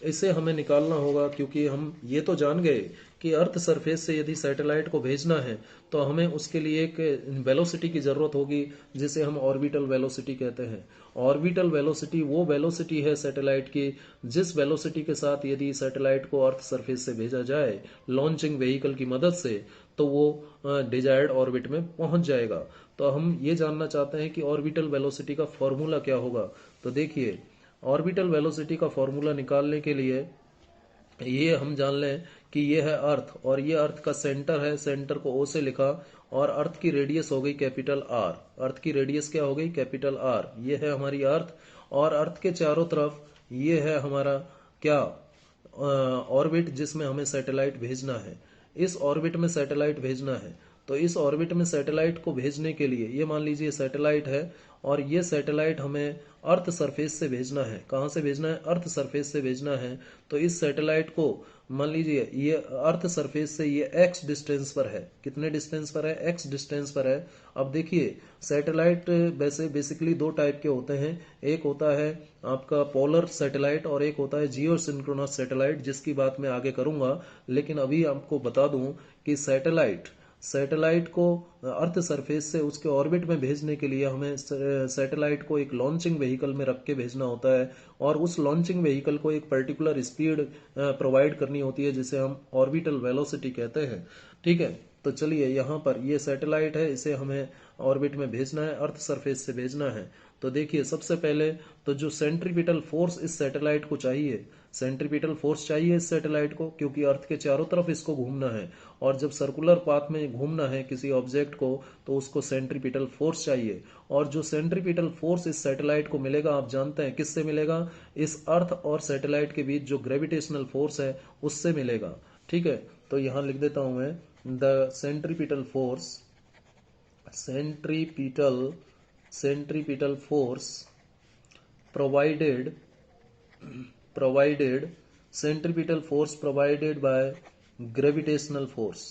इसे हमें निकालना होगा, क्योंकि हम ये तो जान गए कि अर्थ सरफेस से यदि सैटेलाइट को भेजना है तो हमें उसके लिए एक वेलोसिटी की ज़रूरत होगी जिसे हम ऑर्बिटल वेलोसिटी कहते हैं। ऑर्बिटल वेलोसिटी वो वेलोसिटी है सैटेलाइट की जिस वेलोसिटी के साथ यदि सैटेलाइट को अर्थ सरफेस से भेजा जाए लॉन्चिंग व्हीकल की मदद से तो वो डिजायर्ड ऑर्बिट में पहुंच जाएगा। तो हम ये जानना चाहते हैं कि ऑर्बिटल वेलोसिटी का फॉर्मूला क्या होगा। तो देखिए, ऑर्बिटल वेलोसिटी का फॉर्मूला निकालने के लिए ये हम जान लें कि ये है अर्थ और ये अर्थ का सेंटर है, सेंटर को ओ से लिखा, और अर्थ की रेडियस हो गई कैपिटल आर। अर्थ की रेडियस क्या हो गई? Capital R. ये है हमारी अर्थ, और अर्थ के चारों तरफ ये है हमारा क्या? ऑर्बिट, जिसमें हमें सैटेलाइट भेजना है। इस ऑर्बिट में सैटेलाइट भेजना है, तो इस ऑर्बिट में सैटेलाइट को भेजने के लिए ये मान लीजिए सैटेलाइट है, और ये सैटेलाइट हमें अर्थ सरफेस से भेजना है। कहाँ से भेजना है? अर्थ सरफेस से भेजना है। तो इस सैटेलाइट को मान लीजिए ये अर्थ सरफेस से ये x डिस्टेंस पर है। कितने डिस्टेंस पर है? x डिस्टेंस पर है। अब देखिए, सैटेलाइट वैसे बेसिकली दो टाइप के होते हैं। एक होता है आपका पोलर सैटेलाइट और एक होता है जियो सिंक्रोनस सैटेलाइट, जिसकी बात मैं आगे करूंगा। लेकिन अभी आपको बता दूं कि सैटेलाइट को अर्थ सरफेस से उसके ऑर्बिट में भेजने के लिए हमें सैटेलाइट को एक लॉन्चिंग व्हीकल में रख के भेजना होता है, और उस लॉन्चिंग व्हीकल को एक पर्टिकुलर स्पीड प्रोवाइड करनी होती है जिसे हम ऑर्बिटल वेलोसिटी कहते हैं। ठीक है, तो चलिए यहाँ पर ये सैटेलाइट है, इसे हमें ऑर्बिट में भेजना है, अर्थ सरफेस से भेजना है। तो देखिए, सबसे पहले तो जो सेंट्रीपिटल फोर्स इस सैटेलाइट को चाहिए, सेंट्रीपिटल फोर्स चाहिए इस सैटेलाइट को, क्योंकि अर्थ के चारों तरफ इसको घूमना है, और जब सर्कुलर पाथ में घूमना है किसी ऑब्जेक्ट को तो उसको सेंट्रीपिटल फोर्स चाहिए। और जो सेंट्रीपिटल फोर्स इस सैटेलाइट को मिलेगा, आप जानते हैं किससे मिलेगा? इस अर्थ और सैटेलाइट के बीच जो ग्रेविटेशनल फोर्स है उससे मिलेगा। ठीक है, तो यहां लिख देता हूं मैं, the centripetal force, centripetal force provided centripetal force provided by gravitational force।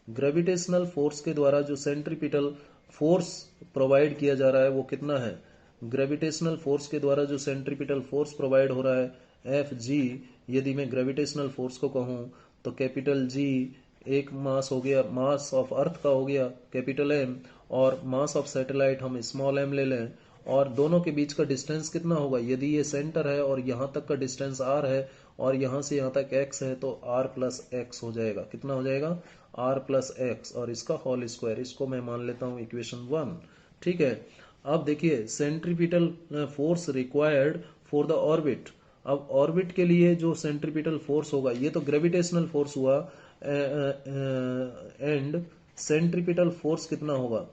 Gravitational force के द्वारा जो सेंट्रीपिटल फोर्स प्रोवाइड किया जा रहा है वो कितना है? ग्रेविटेशनल फोर्स के द्वारा जो सेंट्रीपिटल फोर्स प्रोवाइड हो रहा है एफ जी। यदि मैं ग्रेविटेशनल फोर्स को कहूं तो कैपिटल जी एक मास हो गया, मास ऑफ अर्थ का हो गया कैपिटल एम, और मास ऑफ सैटेलाइट हम स्मॉल एम ले लें, और दोनों के बीच का डिस्टेंस कितना होगा? यदि ये सेंटर है और यहां तक का डिस्टेंस r है और यहां से यहां तक x है तो r प्लस एक्स हो जाएगा। कितना हो जाएगा? r प्लस एक्स, और इसका होल स्क्वायर। इसको मैं मान लेता हूं इक्वेशन 1। ठीक है, अब देखिए, centripetal force required for the orbit. अब ऑर्बिट के लिए जो सेंट्रीपिटल फोर्स होगा, ये तो ग्रेविटेशनल फोर्स हुआ, एंड सेंट्रीपिटल फोर्स कितना होगा?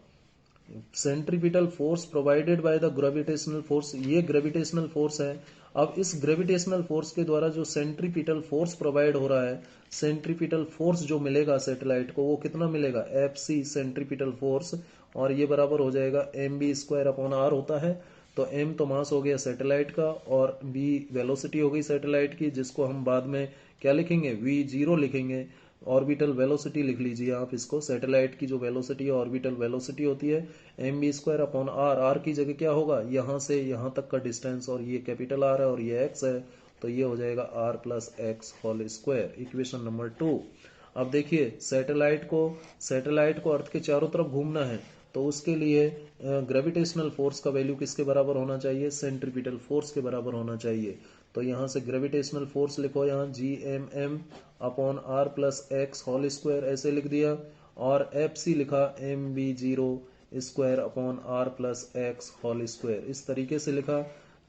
Centripetal force provided by the gravitational force, ये ग्रेविटेशनल फोर्स है। अब इस ग्रेविटेशनल फोर्स के द्वारा जो सेंट्रीपिटल फोर्स प्रोवाइड हो रहा है, सेंट्रीपिटल फोर्स जो मिलेगा सैटेलाइट को वो कितना मिलेगा? एफ सी सेंट्रीपिटल फोर्स, और ये बराबर हो जाएगा M B square upon R होता है। तो एम तो मास हो गया सैटेलाइट का, और बी वेलोसिटी हो गई सैटेलाइट की, जिसको हम बाद में क्या लिखेंगे? वी जीरो लिखेंगे। ऑर्बिटल वेलोसिटी लिख लीजिए आप इसको, सैटेलाइट की जो वेलोसिटी है ऑर्बिटल वेलोसिटी होती है M B square upon R. R की जगह क्या होगा? यहां से यहां तक का डिस्टेंस, और ये कैपिटल आर है और ये एक्स है, तो ये हो जाएगा R plus X whole square. Equation number 2। अब देखिए, सैटेलाइट को अर्थ के चारों तरफ घूमना है, तो उसके लिए ग्रेविटेशनल फोर्स का वैल्यू किसके बराबर होना चाहिए? सेंट्रीपिटल फोर्स के बराबर होना चाहिए। तो यहां से ग्रेविटेशनल फोर्स लिखो, यहाँ G M M upon R plus X whole square ऐसे लिख दिया, और एफ सी लिखा M B zero square upon R plus X whole square, इस तरीके से लिखा।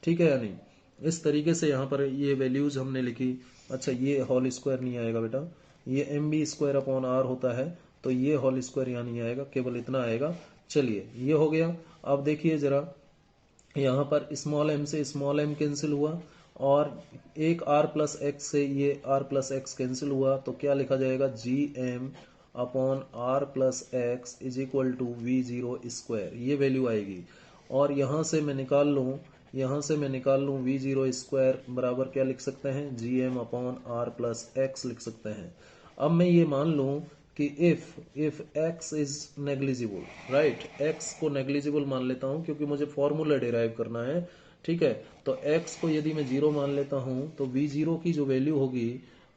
ठीक है या नहीं? इस तरीके से यहाँ पर ये वैल्यूज हमने लिखी। अच्छा, ये होल स्क्वायर नहीं आएगा बेटा, ये M B square upon R होता है, तो ये होल स्क्वायर यहाँ नहीं आएगा, केवल इतना आएगा। चलिए, ये हो गया। अब देखिए जरा, यहाँ पर स्मॉल एम से स्मॉल एम कैंसिल हुआ, और एक r प्लस एक्स से ये r प्लस एक्स कैंसिल हुआ, तो क्या लिखा जाएगा? G M upon R plus X is equal to V zero square, ये वैल्यू आएगी। और यहाँ से मैं निकाल लूँ वी जीरो स्क्वायर बराबर क्या लिख सकते हैं? G M upon R plus X लिख सकते हैं। अब मैं ये मान लूं कि if x is negligible, right, x को नेग्लिजिबल मान लेता हूं क्योंकि मुझे फॉर्मूला डिराइव करना है, ठीक है। तो x को यदि मैं जीरो मान लेता हूं तो v जीरो की जो वैल्यू होगी,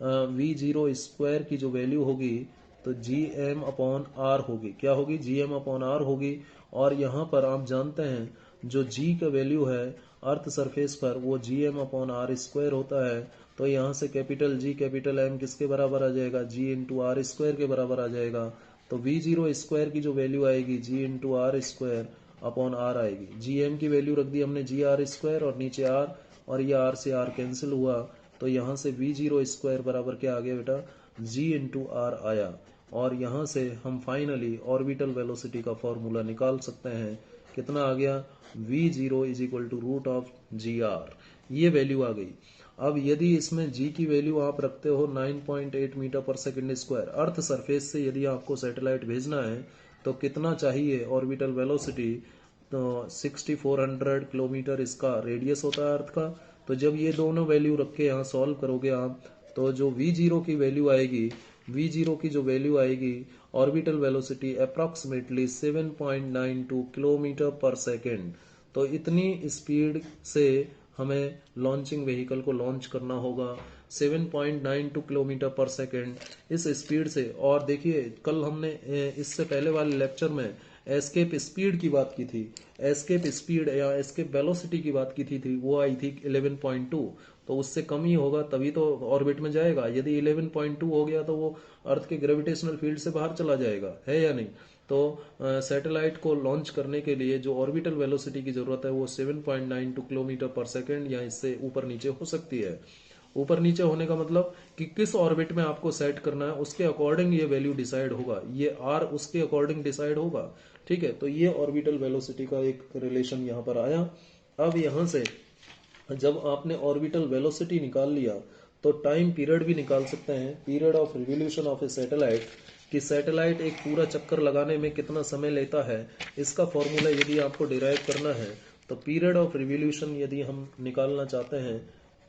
v जीरो स्क्वायर की जो वैल्यू होगी, तो जी एम अपॉन आर होगी। क्या होगी? जी एम अपॉन आर होगी। और यहाँ पर आप जानते हैं जो g का वैल्यू है अर्थ सरफेस पर वो G M upon R square होता है। तो यहाँ से कैपिटल जी कैपिटल एम किसके बराबर आ जाएगा? जी इंटू आर स्क्वायर के बराबर आ जाएगा। तो वी जीरो स्क्वायर की जो वैल्यू आएगी G into R square upon R आएगी। जी एम की वैल्यू रख दी हमने जी आर स्क्वायर और नीचे आर, और ये आर से आर कैंसिल हुआ। तो यहाँ से वी जीरो स्क्वायर बराबर क्या आ गया बेटा? जी इंटू आर आया। और यहाँ से हम फाइनली ऑर्बिटल वेलोसिटी का फॉर्मूला निकाल सकते हैं। कितना आ गया? v zero is equal to root of G R. ये वैल्यू आ गई। अब यदि इसमें g की वैल्यू आप रखते हो 9.8 मीटर पर सेकंड स्क्वायर, अर्थ सरफेस से यदि आपको सैटेलाइट भेजना है तो कितना चाहिए ऑर्बिटल वेलोसिटी? तो 6400 किलोमीटर इसका रेडियस होता है अर्थ का। तो जब ये दोनों वैल्यू रख के यहाँ सॉल्व करोगे आप, तो जो v जीरो की वैल्यू आएगी, v जीरो की जो वैल्यू आएगी ऑर्बिटल वेलोसिटी अप्रॉक्सीमेटली 7.92 किलोमीटर पर सेकेंड। तो इतनी स्पीड से हमें लॉन्चिंग व्हीकल को लॉन्च करना होगा, 7.92 किलोमीटर पर सेकेंड इस स्पीड से। और देखिए कल हमने इससे पहले वाले लेक्चर में एस्केप स्पीड की बात की थी। एस्केप स्पीड या एस्केप वेलोसिटी की बात की थी वो आई थी 11.2। तो उससे कम ही होगा तभी तो ऑर्बिट में जाएगा। यदि 11.2 हो गया तो वो अर्थ के ग्रेविटेशनल फील्ड से बाहर चला जाएगा, है या नहीं। तो सैटेलाइट को लॉन्च करने के लिए जो ऑर्बिटल वेलोसिटी की जरूरत है वो 7.92 किलोमीटर पर सेकेंड या इससे ऊपर नीचे हो सकती है। ऊपर नीचे होने का मतलब कि किस ऑर्बिट में आपको सेट करना है उसके अकॉर्डिंग ये वैल्यू डिसाइड होगा, ये आर उसके अकॉर्डिंग डिसाइड होगा, ठीक है। तो ये ऑर्बिटल वेलोसिटी का एक रिलेशन यहाँ पर आया। अब यहाँ से जब आपने ऑर्बिटल वेलोसिटी निकाल लिया तो टाइम पीरियड भी निकाल सकते हैं, period of revolution of A satellite, कि सैटेलाइट एक पूरा चक्कर लगाने में कितना समय लेता है। इसका फॉर्मूला यदि आपको डिराइव करना है तो पीरियड ऑफ रिवोल्यूशन यदि हम निकालना चाहते हैं,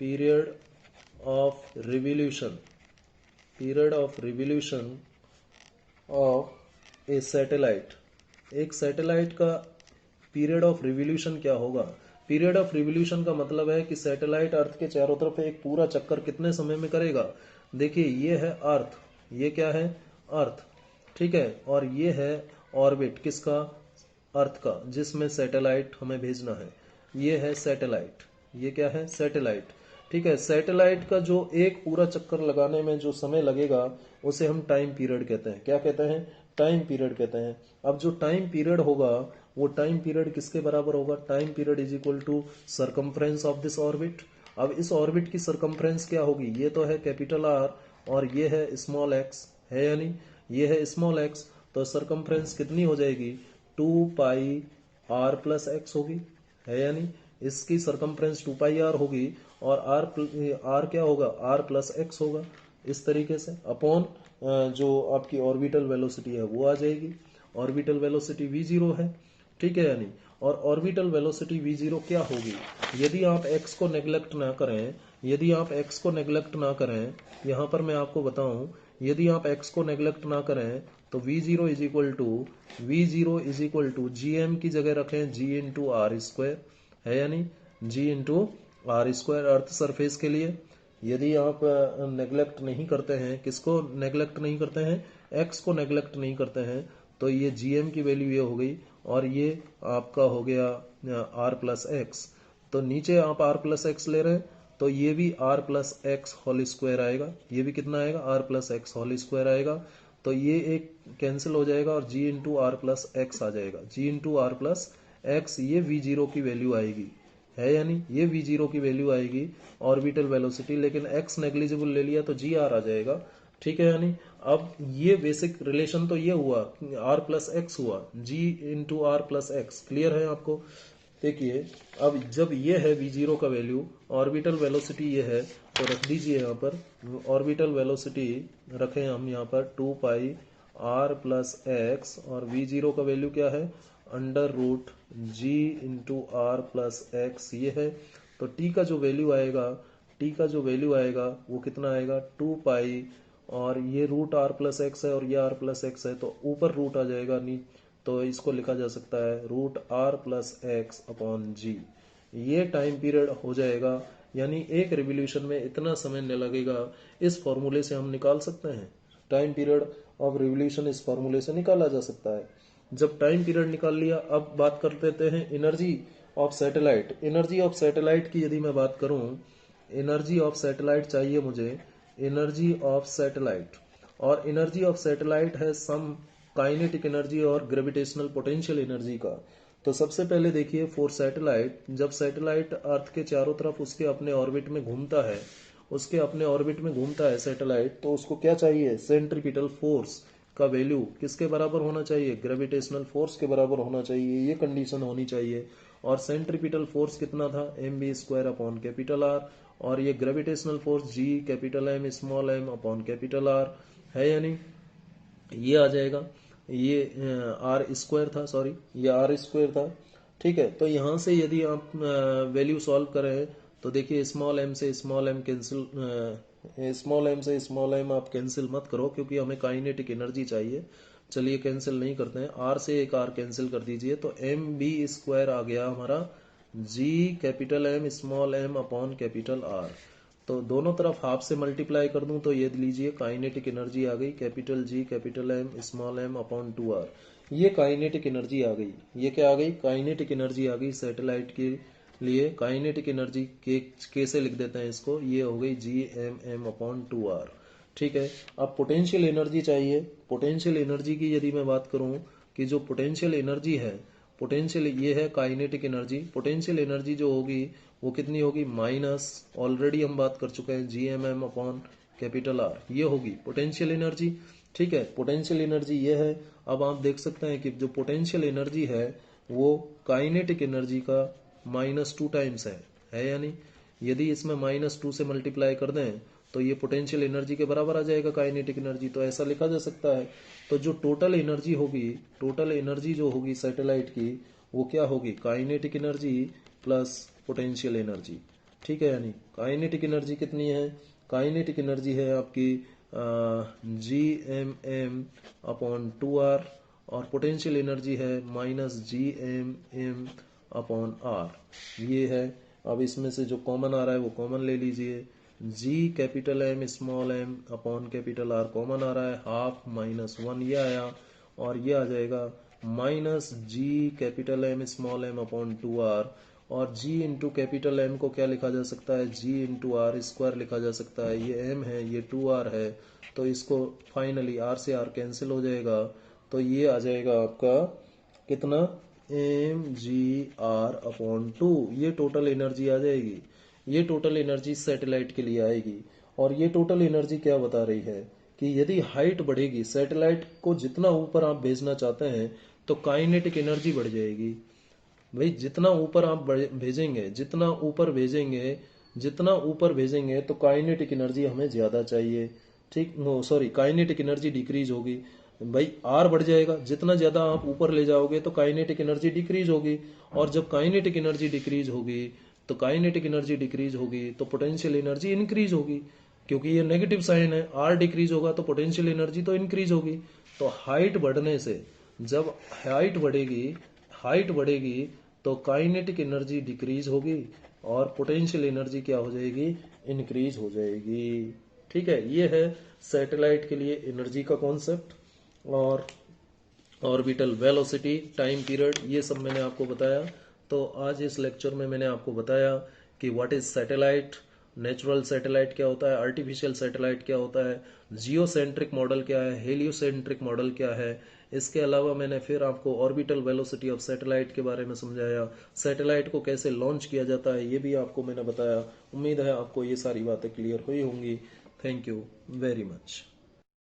period of revolution, period of revolution of A satellite, एक सैटेलाइट का पीरियड ऑफ रिवोल्यूशन क्या होगा? पीरियड ऑफ रिवोल्यूशन का मतलब है कि सैटेलाइट अर्थ के चारों तरफ एक पूरा चक्कर कितने समय में करेगा। देखिए ये है अर्थ, ये क्या है? अर्थ, ठीक है। और ये है ऑर्बिट किसका? अर्थ का, जिसमें सैटेलाइट हमें भेजना है। ये है सैटेलाइट, ये क्या है? सैटेलाइट, ठीक है। सैटेलाइट का जो एक पूरा चक्कर लगाने में जो समय लगेगा उसे हम टाइम पीरियड कहते हैं। क्या कहते हैं? टाइम पीरियड कहते हैं। अब जो टाइम पीरियड होगा वो टाइम पीरियड किसके बराबर होगा? Time period is equal to circumference of this orbit. अब इस ऑर्बिट की सरकमफ्रेंस क्या होगी? ये तो है कैपिटल आर और ये है स्मॉल एक्स, है या नहीं? ये है स्मॉल एक्स। तो सरकमफ्रेंस कितनी हो जाएगी? 2 पाई आर प्लस एक्स होगी, है या नहीं? इसकी सरकमफ्रेंस 2 पाई आर होगी और आर क्या होगा? आर प्लस एक्स होगा। इस तरीके से अपॉन जो आपकी ऑर्बिटल वेलोसिटी है वो आ जाएगी। ऑर्बिटल वेलोसिटी v जीरो है, ठीक है या नहीं? और ऑर्बिटल वेलोसिटी v जीरो क्या होगी? यदि आप x को नेग्लेक्ट ना करें, यदि आप x को नेग्लेक्ट ना करें, यहाँ पर मैं आपको बताऊं, यदि आप x को नेग्लेक्ट ना करें तो v zero is equal to G M की जगह रखें g इंटू आर स्क्वायर, है या नहीं? g into R square earth surface के लिए। यदि आप नेग्लेक्ट नहीं करते हैं, किसको नेग्लेक्ट नहीं करते हैं? x को नेग्लेक्ट नहीं करते हैं, तो ये gm की वैल्यू ये हो गई और ये आपका हो गया r प्लस एक्स। तो नीचे आप r प्लस एक्स ले रहे हैं तो ये भी r plus X whole square आएगा। ये भी कितना आएगा? r plus X whole square आएगा। तो ये एक कैंसिल हो जाएगा और g into R plus X आ जाएगा। g into R plus X, ये v जीरो की वैल्यू आएगी, है या नहीं? ये v जीरो की वैल्यू आएगी ऑर्बिटल वेलोसिटी, लेकिन x नेग्लिजिबल ले लिया तो जी आर आ जाएगा, ठीक है या नहीं? अब ये बेसिक रिलेशन तो ये हुआ, r प्लस एक्स हुआ, g into R plus X. Clear है आपको? देखिए अब जब ये है v जीरो का वैल्यू, ऑर्बिटल वेलोसिटी ये है, तो रख दीजिए यहाँ पर ऑर्बिटल वेलोसिटी रखें हम यहाँ पर 2 पाई r प्लस एक्स और v जीरो का वैल्यू क्या है? Under root g into R plus X ये है। तो t का जो वैल्यू आएगा, t का जो वैल्यू आएगा वो कितना आएगा? 2 पाई और ये रूट आर प्लस एक्स है और ये आर प्लस एक्स है, तो ऊपर रूट आ जाएगा, तो इसको लिखा जा सकता है root R plus X upon G. ये टाइम पीरियड हो जाएगा, यानी एक रिवोल्यूशन में इतना समय न लगेगा। इस फॉर्मूले से हम निकाल सकते हैं टाइम पीरियड ऑफ रिवोल्यूशन, इस फॉर्मूले से निकाला जा सकता है। जब टाइम पीरियड निकाल लिया, अब बात कर लेते हैं energy of satellite. Energy of satellite की यदि मैं बात करूं, एनर्जी ऑफ सैटेलाइट चाहिए मुझे, एनर्जी ऑफ सैटेलाइट, और एनर्जी ऑफ सैटेलाइट है सम काइनेटिक एनर्जी और ग्रेविटेशनल पोटेंशियल एनर्जी का। तो सबसे पहले देखिए, फॉर सैटेलाइट, जब सैटेलाइट अर्थ के चारों तरफ उसके अपने ऑर्बिट में घूमता है, उसके अपने ऑर्बिट में घूमता है सैटेलाइट, तो उसको क्या चाहिए, सेंट्रीपिटल फोर्स का वैल्यू किसके बराबर होना चाहिए, ग्रेविटेशनल फोर्स के बराबर होना चाहिए, ये कंडीशन होनी चाहिए। और सेंट्रीपिटल फोर्स कितना था, M B square upon capital R, और ये gravitational force G capital M small M upon capital R है, यानी ये आ जाएगा। ये आर स्क्वायर था, सॉरी ये आर स्क्वायर था। ठीक है, तो यहाँ से यदि आप वैल्यू सॉल्व करें तो देखिए स्मॉल एम से small M cancel, small M से स्मॉल एम आप कैंसिल मत करो क्योंकि हमें काइनेटिक एनर्जी चाहिए। चलिए कैंसिल नहीं करते हैं, आर से एक आर कैंसिल कर दीजिए, तो एम बी स्क्वायर आ गया हमारा G capital M small M upon capital R. तो दोनों तरफ हाफ से मल्टीप्लाई कर दूं तो ये लीजिए काइनेटिक एनर्जी आ गई, capital G capital M small M upon 2r। ये काइनेटिक एनर्जी आ गई। ये क्या आ गई, काइनेटिक एनर्जी आ गई सैटेलाइट के लिए। काइनेटिक एनर्जी कैसे लिख देते हैं इसको, ये हो गई जी एम एम अपॉन 2r। ठीक है, अब पोटेंशियल एनर्जी चाहिए। पोटेंशियल एनर्जी की यदि मैं बात करूं कि जो पोटेंशियल एनर्जी है, पोटेंशियल ये है काइनेटिक एनर्जी, पोटेंशियल एनर्जी जो होगी वो कितनी होगी, माइनस, ऑलरेडी हम बात कर चुके हैं G M M upon capital R, ये होगी पोटेंशियल एनर्जी। ठीक है, पोटेंशियल एनर्जी ये है। अब आप देख सकते हैं कि जो पोटेंशियल एनर्जी है वो काइनेटिक एनर्जी का -2 टाइम्स है या नहीं। यदि इसमें -2 से मल्टीप्लाई कर दें तो ये पोटेंशियल एनर्जी के बराबर आ जाएगा काइनेटिक एनर्जी, तो ऐसा लिखा जा सकता है। तो जो टोटल एनर्जी होगी, टोटल एनर्जी जो होगी सैटेलाइट की, वो क्या होगी, kinetic energy plus potential energy. ठीक है, यानी काइनेटिक एनर्जी कितनी है, काइनेटिक एनर्जी है आपकी जी एम एम अपॉन 2r, और पोटेंशियल एनर्जी है -gm अपॉन r, ये है। अब इसमें से जो कॉमन आ रहा है वो कॉमन ले लीजिए, G capital M small M upon capital R common आ रहा है, हाफ -1 ये आया, और ये आ जाएगा -g capital M small M upon 2r। और g इंटू कैपिटल M को क्या लिखा जा सकता है, g इंटू आर स्क्वायर लिखा जा सकता है। ये m है, ये 2r है, तो इसको फाइनली r से r कैंसिल हो जाएगा, तो ये आ जाएगा आपका कितना, mgr अपॉन 2। ये टोटल एनर्जी आ जाएगी, ये टोटल एनर्जी सैटेलाइट के लिए आएगी। और ये टोटल एनर्जी क्या बता रही है कि यदि हाइट बढ़ेगी, सैटेलाइट को जितना ऊपर आप भेजना चाहते हैं तो काइनेटिक एनर्जी बढ़ जाएगी। भाई जितना ऊपर आप भेजेंगे, जितना ऊपर भेजेंगे, जितना ऊपर भेजेंगे तो काइनेटिक एनर्जी हमें ज्यादा चाहिए। ठीक, no sorry, kinetic energy decrease होगी। भाई आर बढ़ जाएगा, जितना ज्यादा आप ऊपर ले जाओगे तो काइनेटिक एनर्जी डिक्रीज होगी, और जब काइनेटिक एनर्जी डिक्रीज होगी तो काइनेटिक एनर्जी डिक्रीज होगी तो पोटेंशियल एनर्जी इंक्रीज होगी, क्योंकि ये नेगेटिव साइन है, आर डिक्रीज होगा तो पोटेंशियल एनर्जी तो इंक्रीज होगी। तो हाइट बढ़ने से, जब हाइट बढ़ेगी तो काइनेटिक एनर्जी डिक्रीज होगी और पोटेंशियल एनर्जी क्या हो जाएगी, इंक्रीज हो जाएगी। ठीक है, ये है सैटेलाइट के लिए एनर्जी का कॉन्सेप्ट। और ऑर्बिटल वेलोसिटी, टाइम पीरियड, ये सब मैंने आपको बताया। तो आज इस लेक्चर में मैंने आपको बताया कि what is satellite, natural satellite क्या होता है, आर्टिफिशियल सैटेलाइट क्या होता है, जियोसेंट्रिक मॉडल क्या है, हेलियोसेंट्रिक मॉडल क्या है। इसके अलावा मैंने फिर आपको ऑर्बिटल वेलोसिटी ऑफ सैटेलाइट के बारे में समझाया, सैटेलाइट को कैसे लॉन्च किया जाता है ये भी आपको मैंने बताया। उम्मीद है आपको ये सारी बातें क्लियर हुई होंगी। Thank you very much.